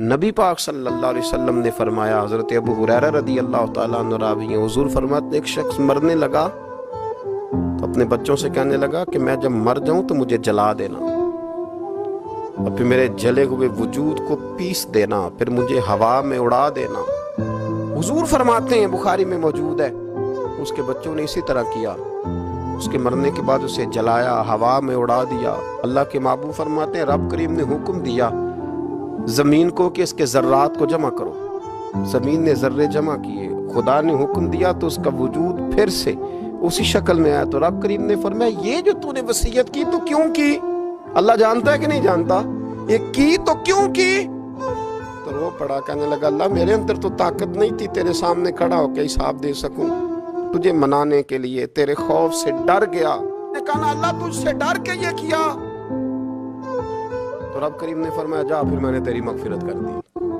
نبی پاک صلی اللہ علیہ وسلم نے فرمایا، حضرت ابو ہریرہ رضی اللہ تعالیٰ عنہ راوی ہیں، حضور فرماتے ایک شخص مرنے لگا تو اپنے بچوں سے کہنے لگا کہ میں جب مر جاؤں تو مجھے جلا دینا، اور پھر میرے جلے ہوئے وجود کو پیس دینا، پھر مجھے ہوا میں اڑا دینا۔ حضور فرماتے ہیں، بخاری میں موجود ہے، اس کے بچوں نے اسی طرح کیا، اس کے مرنے کے بعد اسے جلایا، ہوا میں اڑا دیا۔ اللہ کے محبوب فرماتے ہیں رب کریم نے حکم دیا زمین کو کہ اس کے ذرات کو جمع کرو، زمین نے ذرے جمع کیے، خدا نے حکم دیا تو اس کا وجود پھر سے اسی شکل میں آیا۔ تو رب کریم نے فرمایا یہ جو تو نے وصیت کی تو کیوں کی؟ اللہ جانتا ہے کہ نہیں جانتا؟ یہ کی تو کیوں کی؟ تو رو پڑا، کہنے لگا اللہ میرے اندر تو طاقت نہیں تھی تیرے سامنے کھڑا ہو کے حساب دے سکوں، تجھے منانے کے لیے تیرے خوف سے ڈر گیا۔ نے کہا اللہ تجھ سے ڈر کے یہ کیا؟ تو رب کریم نے فرمایا جا، پھر میں نے تیری مغفرت کر دی۔